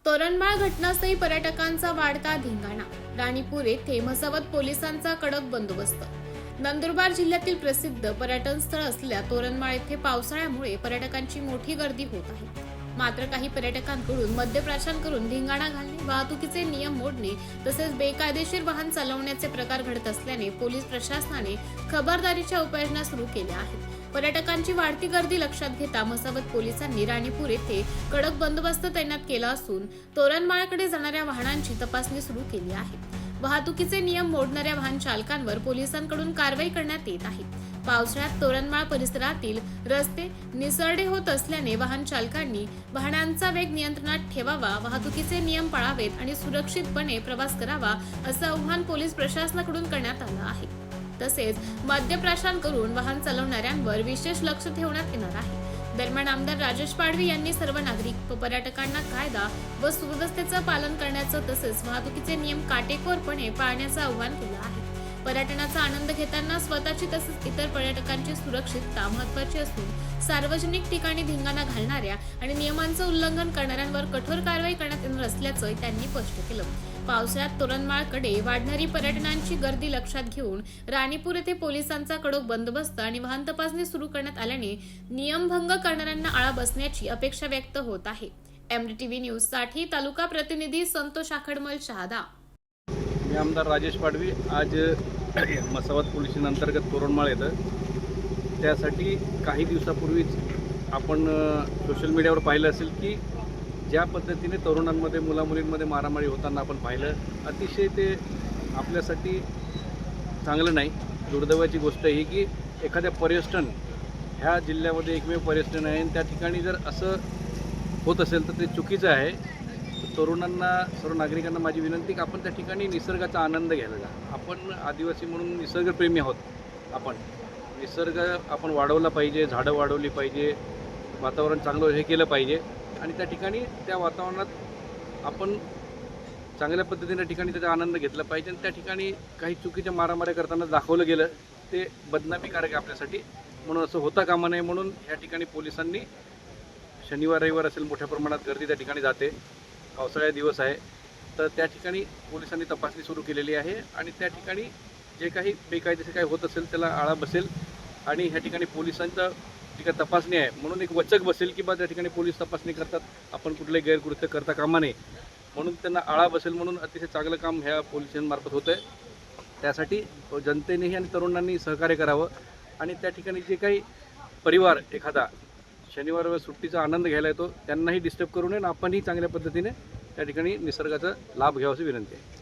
तोरणमाळ घटनास्थळी पर्यटकांचा वाढता धिंगाणा। राणीपूर येथे मसावत पोलिसांचा कडक बंदोबस्त। नंदुरबार जिल्ह्यातील प्रसिद्ध पर्यटन स्थळ असलेल्या तोरणमाळ येथे पावसाळ्यामुळे पर्यटकांची मोठी गर्दी होत आहे। मात्र काही पर्यटकांकडून मद्यप्राशन करून धिंगाणा घालणे, वाहतुकीचे नियम मोडणे तसेच बेकायदेशीर वाहन चालवण्याचे प्रकार घडत असल्याने पोलीस प्रशासनाने खबरदारीच्या उपाययोजना सुरू केल्या आहेत। पर्यटकांची वाढती गर्दी लक्षात घेता मसावत पोलिसांनी राणीपूर येथे कडक बंदोबस्त तैनात केला असून तोरणमाळकडे जाणाऱ्या वाहनांची तपासणी सुरू केली आहे। वाहतुकीचे नियम मोडणाऱ्या वाहन चालकांवर पोलिसांकडून कारवाई करण्यात येत आहे। पावसाळ्यात तोरणमाळ परिसरातील रस्ते निसरडे होत असल्याने वाहन चालकांनी वाहनांचा वेग नियंत्रणात ठेवावा, वाहतुकीचे नियम पाळावेत आणि सुरक्षितपणे प्रवास करावा असं आवाहन पोलीस प्रशासनाकडून करण्यात आलं आहे। तसेच मद्यप्राशन करून वाहन चालवणाऱ्यांवर विशेष लक्ष ठेवण्यात येणार आहे। दरम्यान आमदार राजेश पाडवी यांनी सर्व नागरिक व पर्यटकांना कायदा व सुव्यवस्थेचं पालन करण्याचं तसेच वाहतुकीचे नियम काटेकोरपणे पाळण्याचं आवाहन केलं आहे। पर्यटनाचा आनंद घेताना स्वतःची तसेच इतर पर्यटकांची सुरक्षितता महत्त्वाची असून सार्वजनिक ठिकाणी धिंगाणा घालणाऱ्या आणि नियमांचं उल्लंघन करणाऱ्यांवर कठोर कारवाई करण्यात येणार असल्याचं त्यांनी स्पष्ट केलं। पावसाळ्यात तोरणमाळकडे वाढणारी पर्यटनांची गर्दी लक्षात घेऊन राणीपूर येथे पोलिसांचा कडक बंदोबस्त आणि वाहन तपासणी सुरू करण्यात आल्याने नियमभंग करणाऱ्यांना आळा बसण्याची अपेक्षा व्यक्त होत आहे। MDTV न्यूज साठी तालुका प्रतिनिधी संतोष आखडमल शहादा। मी आमदार राजेश पाडवी आज मसावत पोलीस स्टेशन अंतर्गत तोरणमाळ येतं। त्यासाठी काही दिवसापूर्वीच आपण सोशल मीडियावर पाहिलं असेल की ज्या पद्धतीने तरुणांमध्ये मुलामुलींमध्ये मारामारी होताना आपण पाहिलं, अतिशय ते आपल्यासाठी चांगलं नाही। दुर्दैवाची गोष्ट ही की एखाद्या पर्यटन ह्या जिल्ह्यामध्ये एकमेव पर्यटन आहे आणि त्या ठिकाणी जर असं होत असेल तर ते चुकीचं आहे। तरुणांना, सर्व नागरिकांना माझी विनंती की आपण त्या ठिकाणी निसर्गाचा आनंद घ्यायला जा। आपण आदिवासी म्हणून निसर्गप्रेमी आहोत। आपण निसर्ग आपण वाढवला पाहिजे, झाडं वाढवली पाहिजे, वातावरण चांगलं हे केलं पाहिजे आणि त्या ठिकाणी त्या वातावरणात आपण चांगल्या पद्धतीने ठिकाणी त्याचा आनंद घेतला पाहिजे। आणि त्या ठिकाणी काही चुकीच्या मारामाऱ्या करताना दाखवलं गेलं ते बदनामीकारक आपल्यासाठी, म्हणून असं होता कामा नये। म्हणून या ठिकाणी पोलिसांनी शनिवार रविवार असेल मोठ्या प्रमाणात गर्दी त्या ठिकाणी जाते, पावसाळ्याचा दिवस आहे, तर त्या ठिकाणी पोलिसांनी तपासणी सुरू केलेली आहे आणि त्या ठिकाणी जे काही बेकायदेशीर काही होत असेल त्याला आळा बसेल आणि ह्या ठिकाणी पोलिसांचा जी काही तपासणी आहे म्हणून एक वचक बसेल की बा त्या ठिकाणी पोलीस तपासणी करतात, आपण कुठलंही गैरकृत्य करता कामा नये, म्हणून त्यांना आळा बसेल। म्हणून अतिशय चांगलं काम ह्या पोलिसांमार्फत होतं आहे। त्यासाठी जनतेनेही आणि तरुणांनी सहकार्य करावं आणि त्या ठिकाणी जे काही परिवार एखादा शनिवार व सुट्टीचा आनंद घ्यायला येतो त्यांनाही डिस्टर्ब करू नये आणि आपणही चांगल्या पद्धतीने त्या ठिकाणी निसर्गाचा लाभ घ्यावा अशी विनंती आहे।